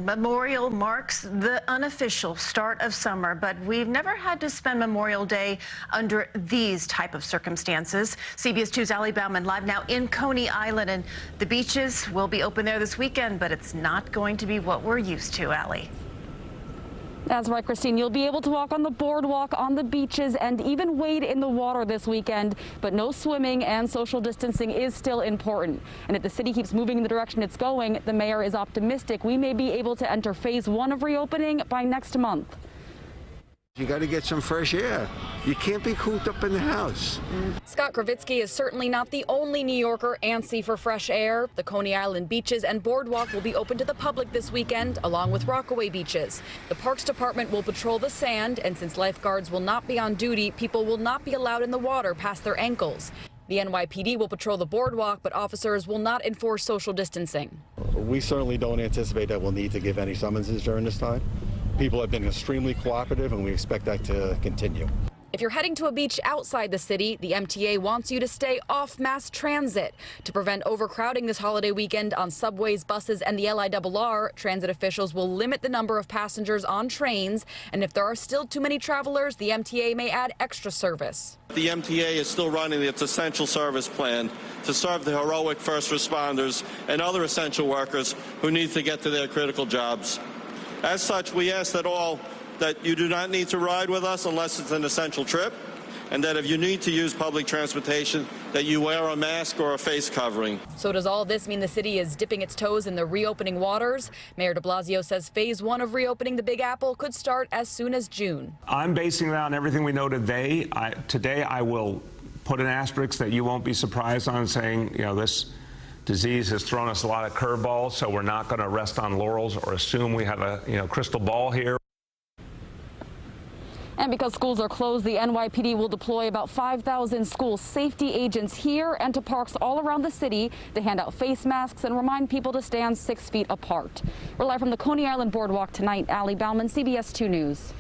Memorial marks the unofficial start of summer, but we've never had to spend Memorial Day under these type of circumstances. CBS 2's Bauman live now in Coney Island, and the beaches will be open there this weekend, but it's not going to be what we're used to, Allie. That's right, Christine. You'll be able to walk on the boardwalk, on the beaches, and even wade in the water this weekend. But no swimming and social distancing is still important. And if the city keeps moving in the direction it's going, the mayor is optimistic we may be able to enter phase 1 of reopening by next month. You got to get some fresh air. You can't be cooped up in the house. Scott Kravitsky is certainly not the only New Yorker antsy for fresh air. The Coney Island beaches and boardwalk will be open to the public this weekend, along with Rockaway beaches. The Parks Department will patrol the sand, and since lifeguards will not be on duty, people will not be allowed in the water past their ankles. The NYPD will patrol the boardwalk, but officers will not enforce social distancing. We certainly don't anticipate that we'll need to give any summonses during this time. People have been extremely cooperative, and we expect that to continue. If you're heading to a beach outside the city, the MTA wants you to stay off mass transit. To prevent overcrowding this holiday weekend on subways, buses, and the LIRR, transit officials will limit the number of passengers on trains, and if there are still too many travelers, the MTA may add extra service. The MTA is still running its essential service plan to serve the heroic first responders and other essential workers who need to get to their critical jobs. As such, we ask that you do not need to ride with us unless it's an essential trip, and that if you need to use public transportation, that you wear a mask or a face covering. So does all this mean the city is dipping its toes in the reopening waters? Mayor de Blasio says phase 1 of reopening the Big Apple could start as soon as June. I'm basing that on everything we know today. Today I will put an asterisk that you won't be surprised on, saying, you know, this disease has thrown us a lot of curveballs, so we're not going to rest on laurels or assume we have a crystal ball here. And because schools are closed, the NYPD will deploy about 5,000 school safety agents here and to parks all around the city to hand out face masks and remind people to stand 6 feet apart. We're live from the Coney Island Boardwalk tonight. Bauman, CBS 2 News.